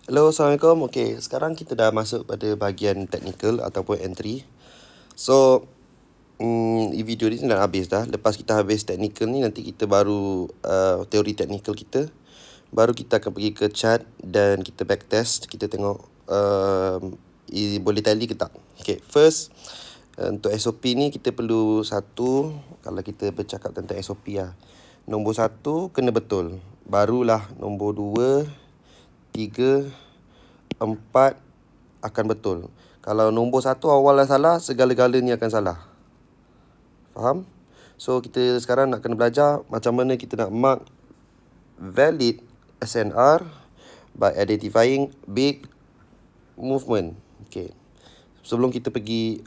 Hello, Assalamualaikum. Okay, sekarang kita dah masuk pada bahagian technical ataupun entry. So, video ni dah habis dah. Lepas kita habis technical ni, nanti kita baru teori technical kita. Baru kita akan pergi ke chart dan kita backtest. Kita tengok boleh tally ke tak. Okay, first, untuk SOP ni kita perlu satu, kalau kita bercakap tentang SOP lah. Nombor satu, kena betul. Barulah nombor dua, 3, 4 akan betul. Kalau nombor 1 awal dah salah, segala-galanya akan salah. Faham? So, kita sekarang nak kena belajar macam mana kita nak mark valid SNR by identifying big movement. Okay. Sebelum kita pergi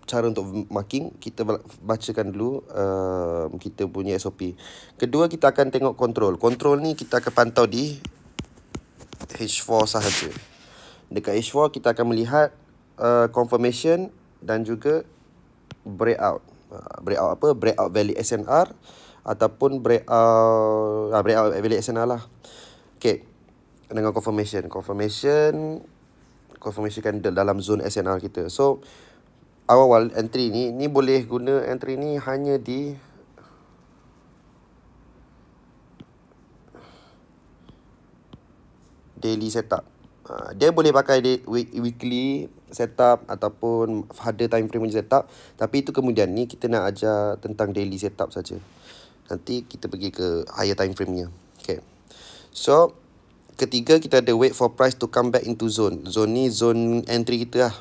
cara untuk marking, kita bacakan dulu kita punya SOP. Kedua, kita akan tengok control. Control ni kita akan pantau di H4 sahaja. Dekat H4 kita akan melihat confirmation dan juga breakout. Breakout apa? Breakout value SNR ataupun breakout value SNR lah. Okay. Dengan confirmation candle dalam zone SNR kita. So awal-awal entry ni boleh guna entry ni hanya di daily setup. Dia boleh pakai weekly setup ataupun ada time frame punya setup. Tapi itu kemudian ni kita nak ajar tentang daily setup saja. Nanti kita pergi ke higher time frame-nya. Okay. So, ketiga kita ada wait for price to come back into zone. Zone ni zone entry kita lah.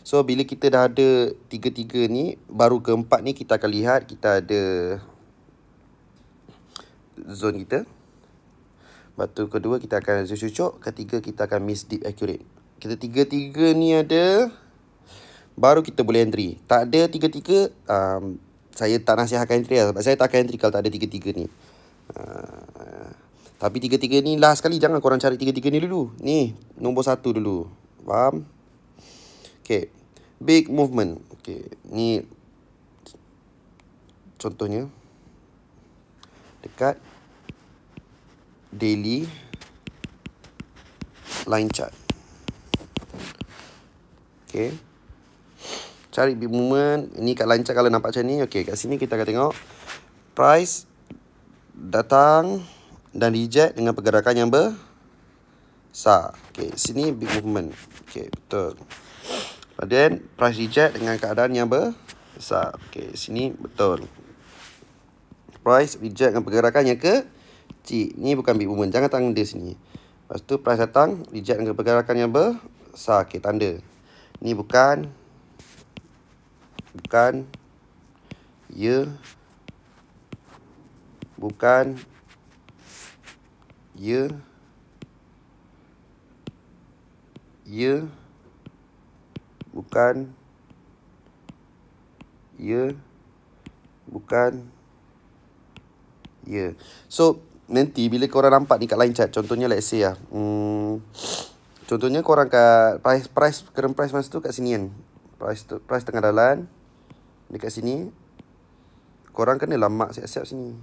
So, bila kita dah ada tiga-tiga ni, baru keempat ni kita akan lihat kita ada zone kita. Lepas tu kedua kita akan cucuk, ketiga kita akan miss deep accurate. Kita tiga-tiga ni ada, baru kita boleh entry. Tak ada tiga-tiga, saya tak nasihatkan entry lah. Sebab saya tak akan entry kalau tak ada tiga-tiga ni. Tapi tiga-tiga ni last sekali, jangan korang cari tiga-tiga ni dulu. Ni, nombor satu dulu. Faham? Okay. Big movement. Okay. Ni contohnya dekat daily line chart. Okay. Cari big movement. Ini kat line chart kalau nampak macam ni. Okay, kat sini kita akan tengok price datang dan reject dengan pergerakan yang besar. Okay, sini big movement. Okay, betul. Then price reject dengan keadaan yang besar. Okay, sini betul. Price reject dengan pergerakan yang kecil. Ni bukan big movement. Jangan tangan dia sini. Lepas tu price datang, reject dengan pergerakan yang besar. Okay, tanda. Ni bukan. Ya. Bukan. Ya. Ya. Bukan. Ya. Bukan. Ya. So, nanti bila korang nampak ni kat line chart, contohnya let's say lah. Contohnya korang kat current price masa tu kat sini kan. Price tengah jalan. Dekat sini. Korang kenalah mark siap-siap sini.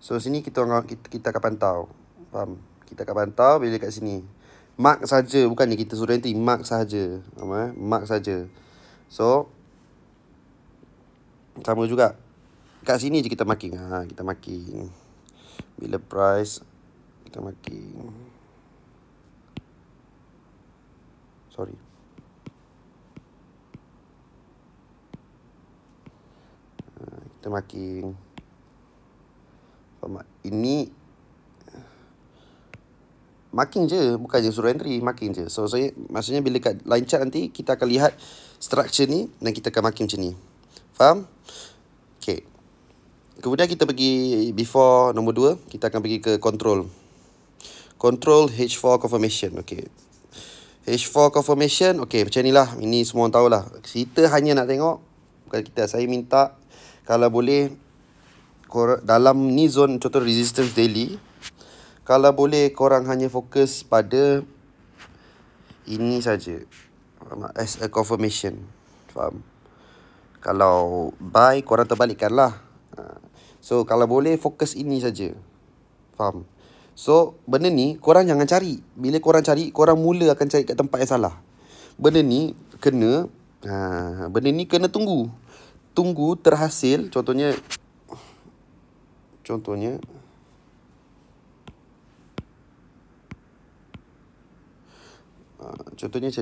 So, sini kita akan pantau. Faham? Kita akan pantau bila kat sini. Mark saja, bukannya kita suruh entry. Mark saja. Mark saja. So, sama juga. Kat sini je kita marking. Kita marking. Bila price, kita marking. Sorry. Kita marking. Ini marking je, bukannya suruh entry, marking je. So, maksudnya bila kat line chart nanti kita akan lihat structure ni dan kita akan marking macam ni. Faham? Okay. Kemudian kita pergi before nombor 2, kita akan pergi ke control. Control H4 confirmation. Okay. H4 confirmation, okay, macam ni lah. Ini semua orang tahulah. Kita hanya nak tengok, bukan kita, saya minta kalau boleh dalam ni zone contoh resistance daily, kalau boleh korang hanya fokus pada ini saja as a confirmation. Faham? Kalau buy, korang terbalikkan lah. So, kalau boleh fokus ini saja. Faham? So, benda ni korang jangan cari. Bila korang cari, korang mula akan cari kat tempat yang salah. Benda ni kena tunggu. Tunggu terhasil. Contohnya macam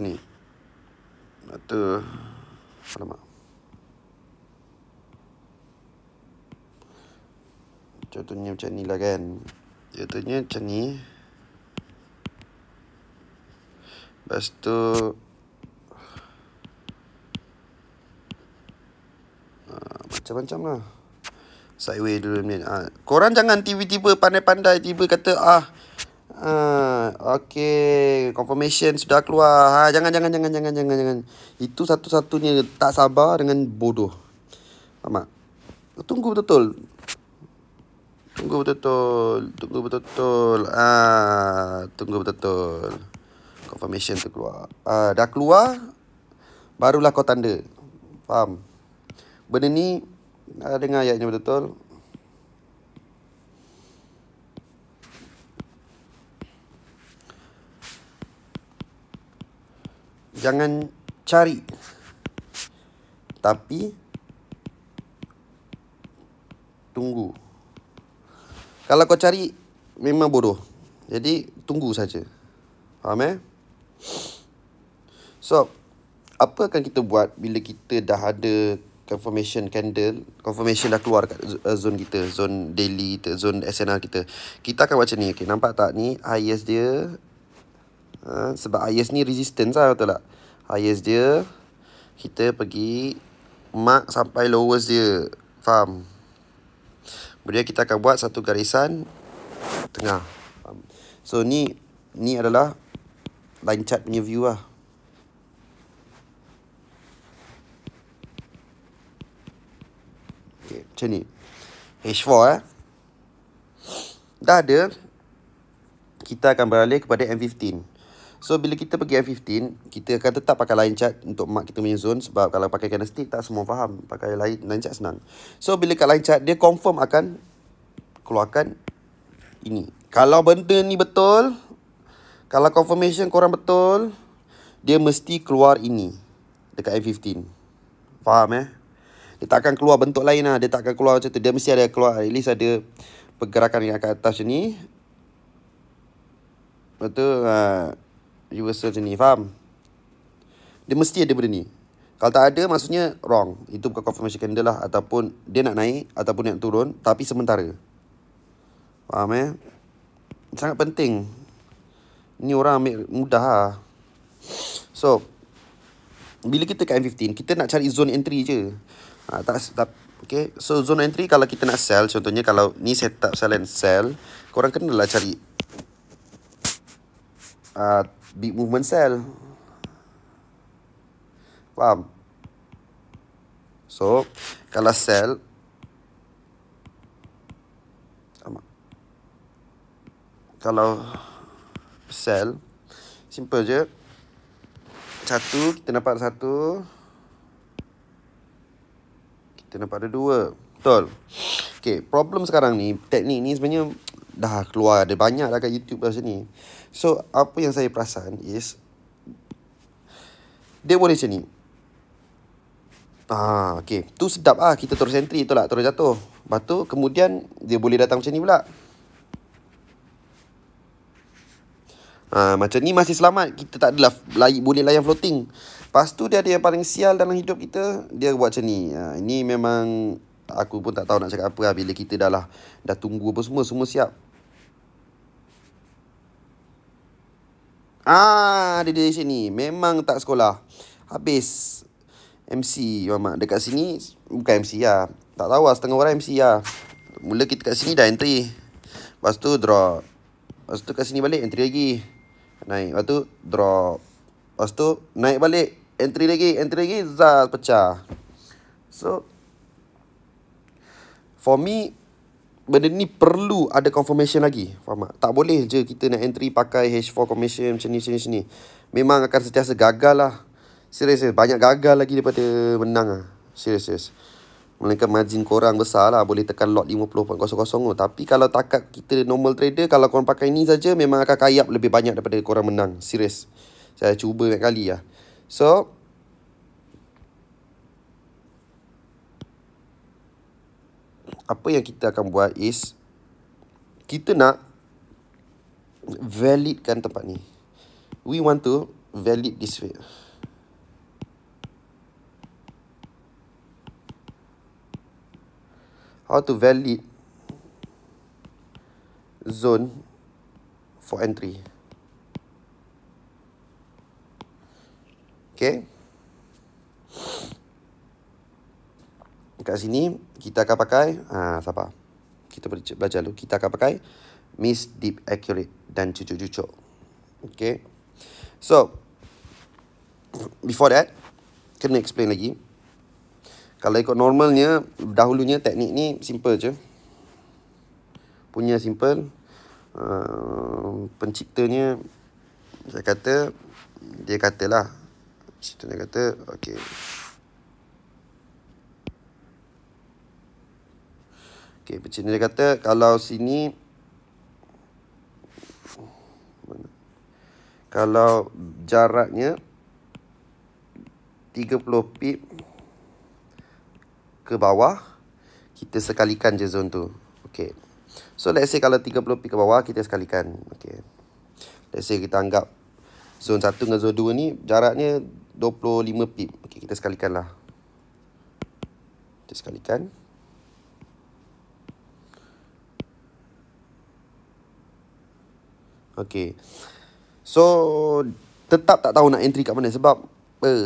ni. Alamak. Contohnya macam ni lah kan. Contohnya macam ni. Lepas tu macam-macam lah. Sideway dulu ni. Korang jangan tiba-tiba pandai-pandai tiba kata okay, confirmation sudah keluar. Jangan. Itu satu-satunya tak sabar dengan bodoh. Faham tak? Tunggu betul-betul. Tunggu betul-betul. Confirmation tu keluar. Dah keluar, barulah kau tanda. Faham? Benda ni, dengar ayatnya betul-betul. Jangan cari. Tapi tunggu. Kalau kau cari, memang bodoh. Jadi, tunggu saja. Faham So, apa akan kita buat bila kita dah ada confirmation candle, confirmation dah keluar kat zone kita, zone daily kita, zone SNR kita. Kita akan buat macam ni. Okay, nampak tak ni highest dia? Sebab highest ni resistance lah, betul tak? Highest dia, kita pergi mark sampai lowest dia. Faham? Kemudian kita akan buat satu garisan tengah. Faham? So ni adalah line chart punya view lah. Okay, macam ni. H4 dah ada. Kita akan beralih kepada M15. So, bila kita pergi M15, kita akan tetap pakai line chart untuk mark kita punya zone. Sebab kalau pakai candlestick, tak semua faham. Pakai line chart senang. So, bila kat line chart, dia confirm akan keluarkan ini. Kalau benda ni betul, kalau confirmation korang betul, dia mesti keluar ini dekat M15. Faham Dia tak akan keluar bentuk lain lah. Dia tak akan keluar macam tu. Dia mesti ada keluar. At least ada pergerakan yang kat atas macam ni. Betul. Reversal macam ni. Faham? Dia mesti ada benda ni. Kalau tak ada, maksudnya wrong. Itu bukan confirmation candle lah. Ataupun dia nak naik, ataupun nak turun. Tapi sementara. Faham Sangat penting. Ni orang ambil mudah lah. So, bila kita kat M15, kita nak cari zone entry je. Okay. So, zone entry kalau kita nak sell, contohnya kalau ni setup sell and sell, korang kenalah cari big movement sell. Faham? So, kalau sell, simple je. Satu, kita nampak ada satu. Kita nampak ada dua. Betul? Okay, problem sekarang ni, teknik ni sebenarnya dah keluar. Ada banyak dah kat YouTube macam ni. So, apa yang saya perasan is, dia boleh macam ni. Okay. Tu sedap lah. Kita terus entry tu lah. Terus jatuh. Lepas tu, kemudian, dia boleh datang macam ni pula. Macam ni masih selamat. Kita tak adalah boleh layan floating. Lepas tu, dia ada yang paling sial dalam hidup kita. Dia buat macam ni. Ini memang, aku pun tak tahu nak cakap apa lah. Bila kita dah tunggu apa semua siap. Dia di sini. Memang tak sekolah. Habis MC Mamat. Dekat sini bukan MC lah. Tak tahu lah, setengah orang MC lah. Mula kita kat sini dah entry. Lepas tu drop. Lepas tu kat sini balik, entry lagi. Naik. Lepas tu drop. Lepas tu naik balik, entry lagi. Zaz, pecah. So, for me, benda ni perlu ada confirmation lagi. Faham tak? Tak boleh je kita nak entry pakai H4 confirmation macam ni. Memang akan sentiasa gagal lah. Serius. Banyak gagal lagi daripada menang lah. Serius. Melainkan margin korang besar lah, boleh tekan lot 50.00 tu. Tapi kalau takat kita normal trader, kalau korang pakai ni saja memang akan kayap lebih banyak daripada korang menang. Serius. Saya cuba banyak kali lah. So, apa yang kita akan buat is, kita nak validkan tempat ni. We want to valid this way. How to valid zone for entry. Okay. Kat sini kita akan pakai sabar. Kita belajar dulu. Kita akan pakai miss, deep, accurate dan cucuk-cucuk. Okay. So, before that, kena explain lagi. Kalau ikut normalnya, dahulunya teknik ni simple je. Punya simple. Penciptanya, saya kata, dia katalah. Dia kata, okay. Okay, pencipta dia kata, kalau sini, kalau jaraknya 30 pip ke bawah, kita sekalikan je zone tu. Okay. So, let's say kalau 30 pip ke bawah, kita sekalikan. Okay. Let's say kita anggap zone 1 dengan zone 2 ni, jaraknya 25 pip. Okay, kita sekalikan lah. Kita sekalikan. Okay. So, tetap tak tahu nak entry kat mana. Sebab,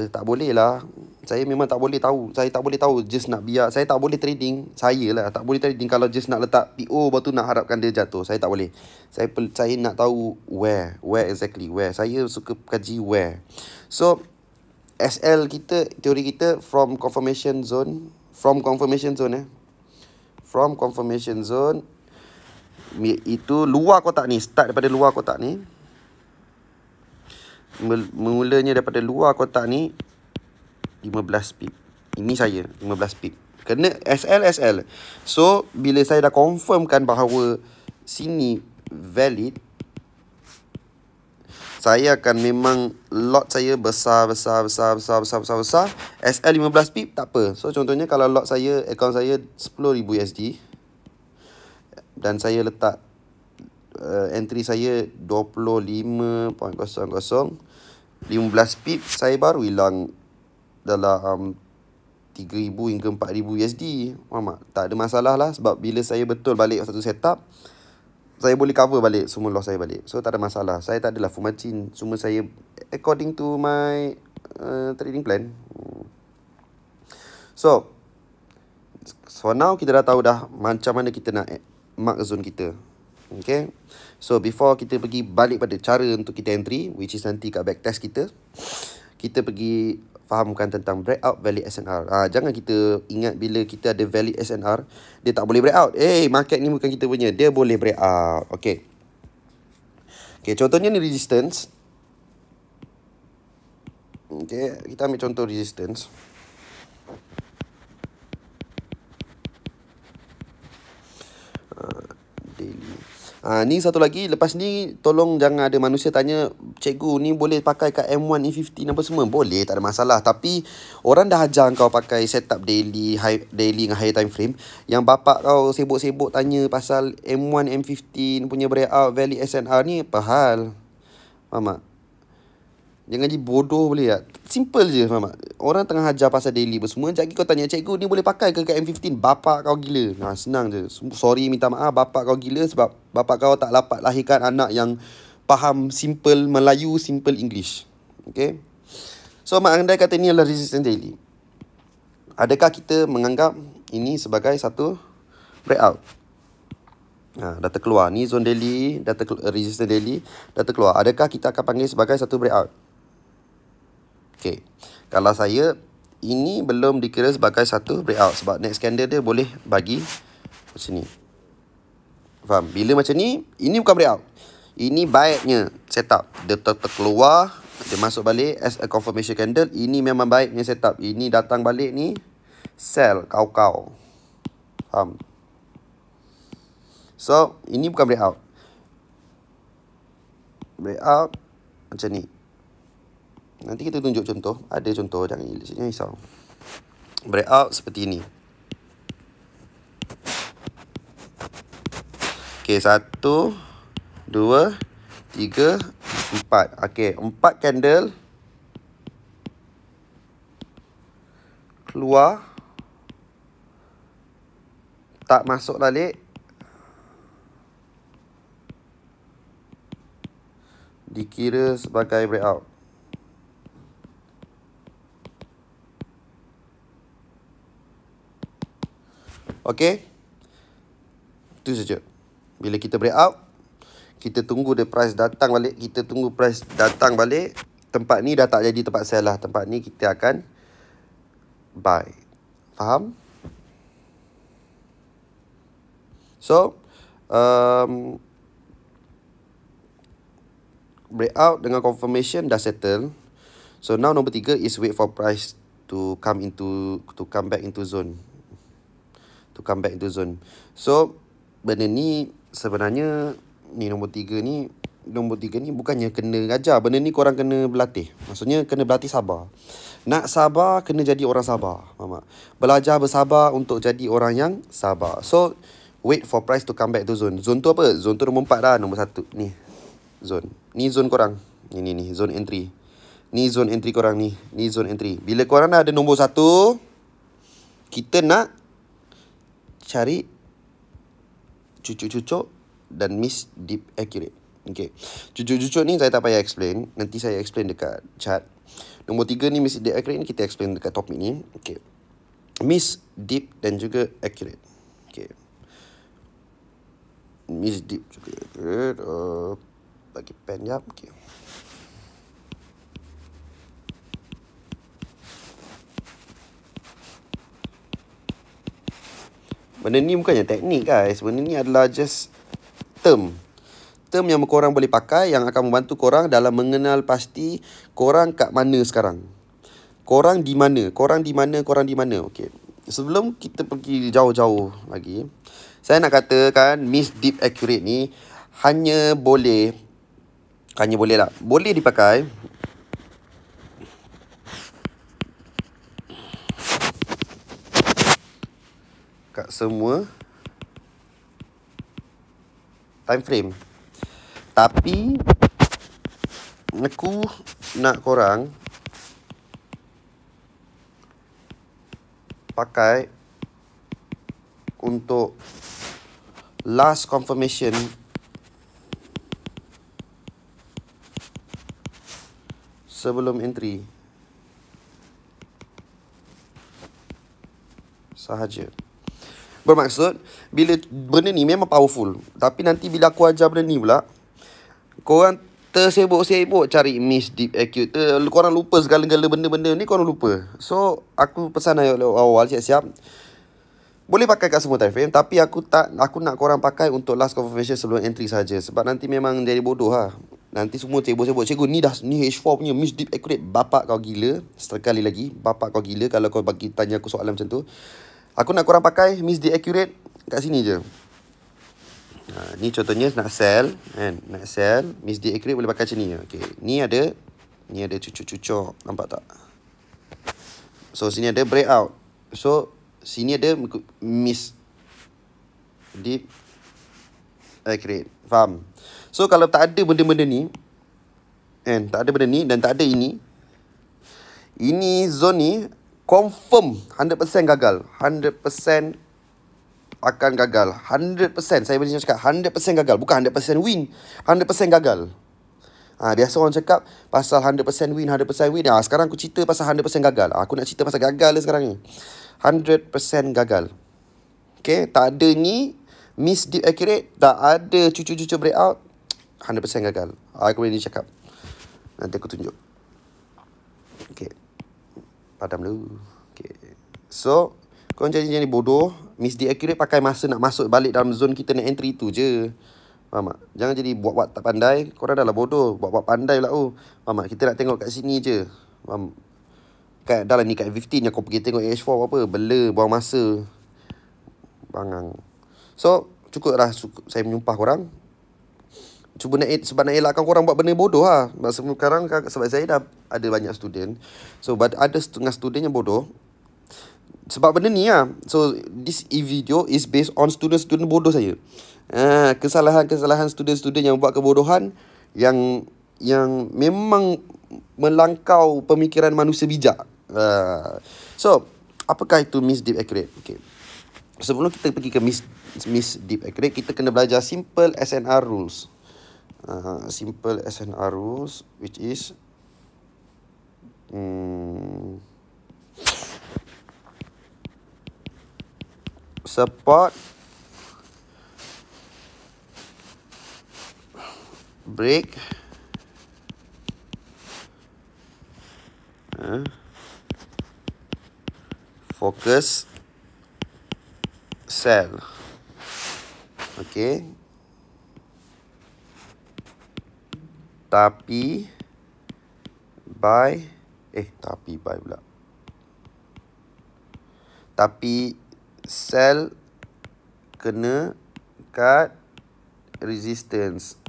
tak boleh lah. Saya memang tak boleh tahu. Saya tak boleh tahu just nak biar. Saya tak boleh trading. Saya lah tak boleh trading kalau just nak letak PO lepas tu nak harapkan dia jatuh. Saya tak boleh. Saya nak tahu where. Where exactly. Where. Saya suka kaji where. So, SL kita, teori kita from confirmation zone. From confirmation zone From confirmation zone. Itu luar kotak ni. Start daripada luar kotak ni. Mulanya daripada luar kotak ni 15 pip. Ini saya 15 pip. Kena SL. So bila saya dah confirmkan bahawa sini valid, saya akan memang lot saya besar. SL 15 pip tak apa. So contohnya kalau lot saya, account saya 10,000 USD dan saya letak entry saya 25.00, 15 pip, saya baru hilang dalam 3,000 hingga 4,000 USD. Faham tak? Tak ada masalah lah. Sebab bila saya betul balik satu setup, saya boleh cover balik semua loss saya balik. So tak ada masalah. Saya tak adalah full margin. Semua saya according to my trading plan. So for now kita dah tahu dah macam mana kita nak mark zone kita. Okay. So before kita pergi balik pada cara untuk kita entry, which is nanti kat backtest kita pergi fahamkan tentang breakout valid SNR. Jangan kita ingat bila kita ada valid SNR, dia tak boleh breakout. Market ni bukan kita punya. Dia boleh breakout. Okay. Okay, contohnya ni resistance. Okay, kita ambil contoh resistance. Daily. Ni satu lagi. Lepas ni tolong jangan ada manusia tanya, cikgu ni boleh pakai kat M1, E15 apa semua. Boleh, tak ada masalah. Tapi orang dah ajar kau pakai setup daily dengan higher time frame. Yang bapak kau sibuk-sibuk tanya pasal M1, M15 punya breakout valid SNR ni apa hal? Faham tak? Jangan jadi bodoh boleh tak? Simple je, faham tak? Orang tengah ajar pasal daily apa semua. Jadi kau tanya, cikgu ni boleh pakai ke kat M15? Bapak kau gila. Senang je. Sorry, minta maaf. Bapak kau gila sebab bapak kau tak dapat lahirkan anak yang faham simple Melayu, simple English. Okay? So, mak andai kata ni adalah resistance daily. Adakah kita menganggap ini sebagai satu breakout? Dah terkeluar. Ni zone daily, resistance daily, dah terkeluar. Adakah kita akan panggil sebagai satu breakout? Okay. Kalau saya, ini belum dikira sebagai satu breakout. Sebab next candle dia boleh bagi macam ni. Faham? Bila macam ni, ini bukan breakout. Ini baiknya setup. Dia terkeluar, dia masuk balik as a confirmation candle. Ini memang baiknya setup. Ini datang balik ni, sell, kau-kau. Faham? So, ini bukan breakout. Breakout macam ni. Nanti kita tunjuk contoh. Ada contoh, jangan risau. Breakout seperti ini. Okay, 1, 2, 3, 4. Okay, 4 candle keluar, tak masuk balik, dikira sebagai breakout. Okay, itu saja. Bila kita breakout, kita tunggu the price datang balik. Kita tunggu price datang balik. Tempat ni dah tak jadi tempat sell lah. Tempat ni kita akan buy. Faham? So, breakout dengan confirmation dah settle. So, now nombor 3 is wait for price to come back into zone. To come back into zone. So, benda ni sebenarnya ni nombor 3 ni bukannya kena ajar. Benda ni korang kena berlatih. Maksudnya kena berlatih sabar. Nak sabar, kena jadi orang sabar. Faham tak? Belajar bersabar untuk jadi orang yang sabar. So, wait for price to come back to zone. Zone tu apa? Zone tu nombor 4 dah. Nombor 1. Ni. Zone. Ni zone korang. Ni. Zone entry. Ni zone entry korang ni. Ni zone entry. Bila korang dah ada nombor 1, kita nak cari cucuk-cucuk dan miss deep accurate. Okay. Cucuk-cucuk ni saya tak payah explain. Nanti saya explain dekat chart. Nombor 3 ni miss deep accurate ni kita explain dekat topik ni. Okay. Miss deep dan juga accurate. Okay. Miss deep juga accurate. Bagi pen jap. Okay. Benda ni bukannya teknik guys. Benda ni adalah just term. Term yang korang boleh pakai yang akan membantu korang dalam mengenal pasti korang kat mana sekarang. Korang di mana? Okey. Sebelum kita pergi jauh-jauh lagi, saya nak katakan miss deep accurate ni hanya boleh lah. Boleh dipakai kat semua time frame. Tapi aku nak korang pakai untuk last confirmation sebelum entry sahaja. Bermaksud, bila benda ni memang powerful. Tapi nanti bila aku ajar benda ni pula, korang tersebut-sebut cari miss deep accurate. Korang lupa segala-gala benda-benda ni, korang lupa. So, aku pesan awal siap-siap. Boleh pakai kat semua time frame. Tapi aku nak korang pakai untuk last confirmation sebelum entry saja. Sebab nanti memang jadi bodoh lah. Nanti semua sibuk-sibuk. Cikgu ni H4 punya miss deep accurate. Bapak kau gila. Sekali lagi, bapak kau gila kalau kau tanya aku soalan macam tu. Aku nak korang pakai miss deep accurate kat sini je. Ni contohnya nak sell kan. Nak sell miss deep accurate boleh pakai macam ni. Okay. Ni ada cucuk-cucuk. Nampak tak? So sini ada breakout. So sini ada miss deep accurate. Faham? So kalau tak ada benda-benda ni kan, tak ada benda ni dan tak ada ini zone ni confirm 100% gagal. 100% akan gagal. 100%. Saya boleh cakap 100% gagal. Bukan 100% win. 100% gagal. Biasa orang cakap pasal 100% win, 100% win. Sekarang aku cerita pasal 100% gagal. Aku nak cerita pasal gagal sekarang ni. 100% gagal. Okay. Tak ada ni miss deep accurate. Tak ada cucuk-cucuk breakout. 100% gagal. Aku boleh cakap. Nanti aku tunjuk. Okay. Padam dulu. Okay. So, korang jadi bodoh. Miss deep accurate pakai masa nak masuk balik dalam zone kita nak entry tu je. Faham tak? Jangan jadi buat-buat tak pandai. Korang dah lah bodoh. Buat-buat pandai pula. Faham tak? Kita nak tengok kat sini je. Faham? dah lah ni kat 15 yang kau pergi tengok AH4 apa. Bela, buang masa. Bangang. So, cukup saya menyumpah korang. Cuba sebab nak elakkan korang buat benda bodoh lah. Sekarang sebab saya dah ada banyak student. So, ada setengah student yang bodoh. Sebab benda ni lah. So, this video is based on student-student bodoh saya. Kesalahan-kesalahan student-student yang buat kebodohan yang memang melangkau pemikiran manusia bijak. So, apakah itu Miss Deep Accurate? Okay. Sebelum kita pergi ke Miss Deep Accurate, kita kena belajar simple SNR rules. Simple SNR rules, which is support, break, focus, sell. Okay. Tapi buy pula. Tapi sell kena kat resistance.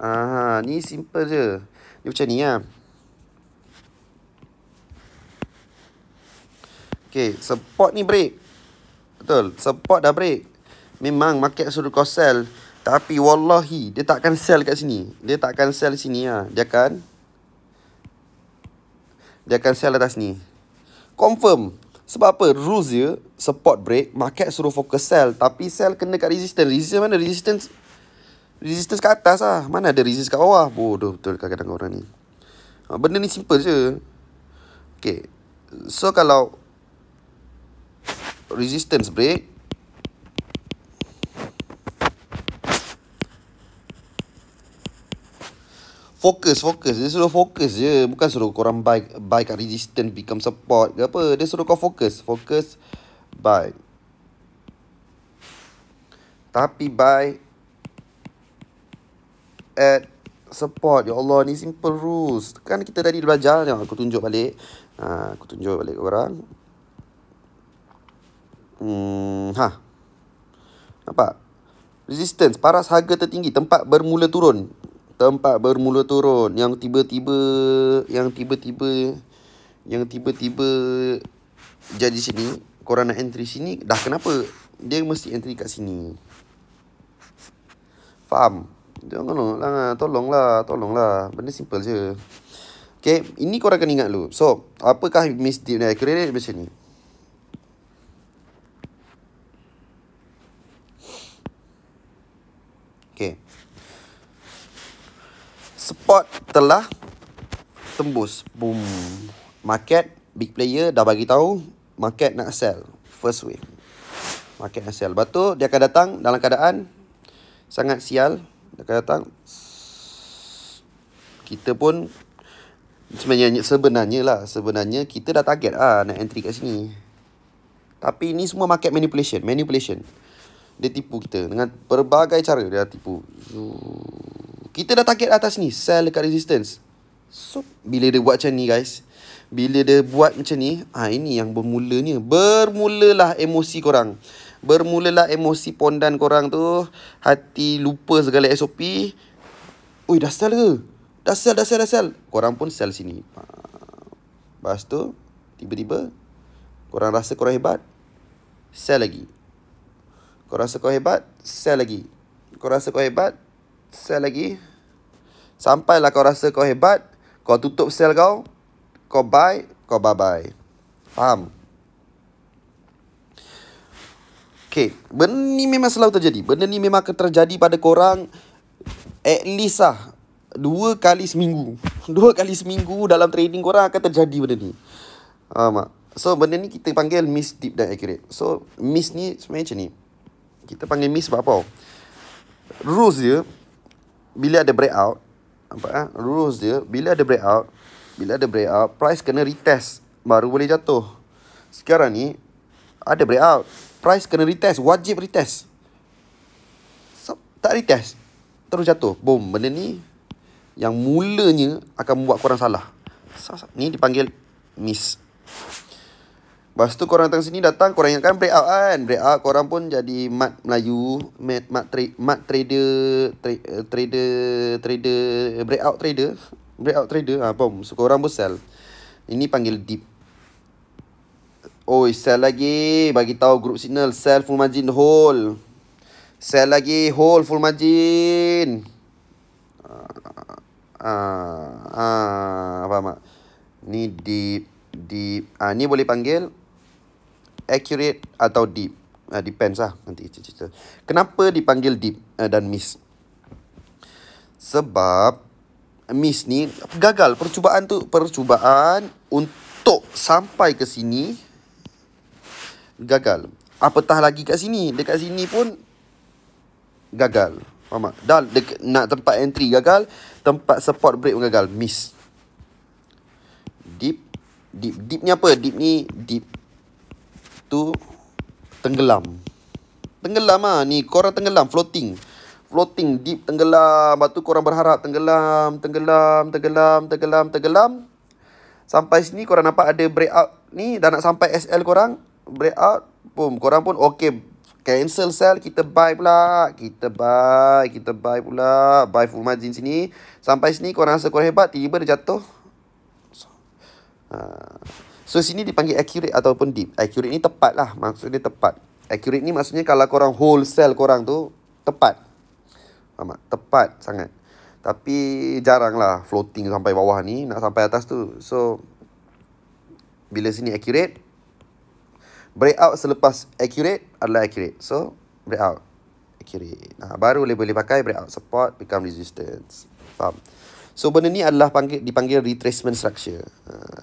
Ni simple je. Ni macam ni lah. Okay, support ni break. Betul, support dah break. Memang market suruh kau sell. Tapi wallahi, dia takkan sell kat sini. Dia takkan sell sini lah. Dia akan sell atas ni. Confirm. Sebab apa? Rules dia, support break, market suruh fokus sell. Tapi sell kena kat resistance. Resistance mana? Resistance kat atas lah. Mana ada resistance kat bawah? Bodoh betul kadang-kadang orang ni. Benda ni simple je. Okay. So kalau resistance break, fokus. Dia suruh fokus je. Bukan suruh korang buy kat resistance become support ke apa. Dia suruh kau fokus. Fokus, buy. Tapi buy at support. Ya Allah, ni simple rules. Kan kita tadi belajar. Aku tunjuk balik. Aku tunjuk balik korang. Nampak? Resistance, paras harga tertinggi. Tempat bermula turun. Yang tiba-tiba jadi sini. Korang nak entry sini. Dah kenapa? Dia mesti entry kat sini. Faham? Janganlah. Tolonglah. Benda simple je. Okay, ini korang kena ingat dulu. So, apakah Miss Deep Accurate macam ni? Okay. Support telah tembus. Boom. Market, big player dah bagi tahu market nak sell. First wave. Market nak sell. Lepas tu dia akan datang dalam keadaan sangat sial. Dia akan datang. Kita pun sebenarnya kita dah target nak entry kat sini. Tapi ni semua market manipulation. Dia tipu kita dengan berbagai cara. Dia tipu. Kita dah target atas ni, sell dekat resistance. So, bila dia buat macam ni guys, ini yang bermulanya. Bermulalah emosi korang. Bermulalah emosi pondan korang tu. Hati lupa segala SOP. Oi, dah sell ke? Dah sell. Korang pun sell sini. Lepas tu, tiba-tiba korang rasa korang hebat, sell lagi. Korang rasa kau hebat, sell lagi. Sampailah kau rasa kau hebat, kau tutup sell kau buy, kau bye-bye. Faham? Okay, benda ni memang selalu terjadi. Benda ni memang akan terjadi pada korang at least 2 kali seminggu. 2 kali seminggu dalam trading korang akan terjadi benda ni. Faham tak? So, benda ni kita panggil Miss Deep dan Accurate. So, Miss ni sebenarnya macam ni. Kita panggil Miss sebab apa? Rules dia, bila ada breakout, nampak rules dia, bila ada breakout, price kena retest baru boleh jatuh. Sekarang ni ada breakout, price kena retest, wajib retest. Tak retest, terus jatuh. Boom, benda ni yang mulanya akan membuat korang salah. Ni dipanggil miss. Lepas tu korang datang sini, datang korang ingatkan breakout kan. Breakout korang pun jadi mat Melayu, mat trader, breakout trader. Bom. So korang pun sell. Ini panggil dip. Oi, sell lagi. Bagi tahu group signal, sell full margin hold. Sell lagi, hold full margin. Faham tak? Ni dip. Ni boleh panggil accurate atau deep. Depends lah. Nanti cerita. Kenapa dipanggil deep dan miss? Sebab miss ni gagal. Percubaan untuk sampai ke sini gagal. Apatah lagi kat sini. Dekat sini pun gagal. Faham tak? Dah nak tempat entry gagal, tempat support break pun gagal. Miss. Deep ni apa? Deep tu tenggelam lah. Ni korang tenggelam, floating deep, tenggelam. Lepas tu korang berharap tenggelam. Sampai sini korang nampak ada breakout ni, dah nak sampai SL korang, breakout, boom, korang pun okay, cancel sell, kita buy pula. Buy full margin sini. Sampai sini korang rasa korang hebat, tiba-tiba dia jatuh. So sini dipanggil accurate ataupun deep. Accurate ni tepat lah, maksudnya tepat. Accurate ni maksudnya kalau korang wholesale korang tu tepat. Faham tak? Tepat sangat. Tapi jarang lah floating sampai bawah ni, nak sampai atas tu. So bila sini accurate, breakout selepas accurate adalah accurate. So breakout accurate. Baru boleh pakai breakout support become resistance. Faham? So benda ni adalah dipanggil retracement structure,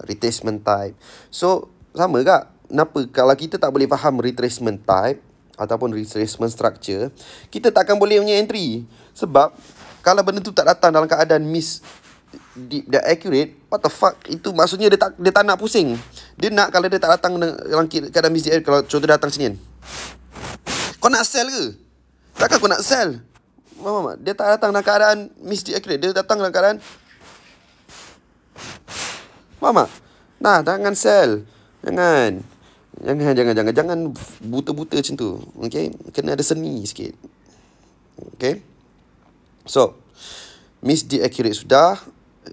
retracement type. So sama tak? Kenapa kalau kita tak boleh faham retracement type ataupun retracement structure, kita tak akan boleh punya entry. Sebab kalau benda tu tak datang dalam keadaan miss deep dan accurate, what the fuck? Itu maksudnya dia tak nak pusing. Dia nak kalau dia tak datang dalam keadaan miss deep, kalau contoh dia datang sini kan, kau nak sell ke? Takkan kau nak sell? Mama, dia tak datang dalam keadaan miss deep accurate, dia datang dalam keadaan, mama, nah, jangan sell. Jangan buta-buta macam tu. Okay, kena ada seni sikit. Okay, so miss deep accurate sudah,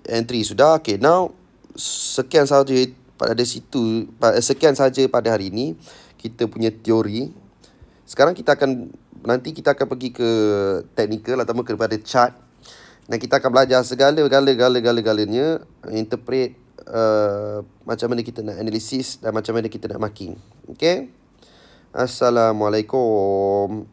entry sudah. Okay, now sekian sahaja pada hari ini kita punya teori. Sekarang nanti kita akan pergi ke technical ataupun kepada chart, dan kita akan belajar segala-galanya interpret, macam mana kita nak analisis dan macam mana kita nak marking. Okay, Assalamualaikum.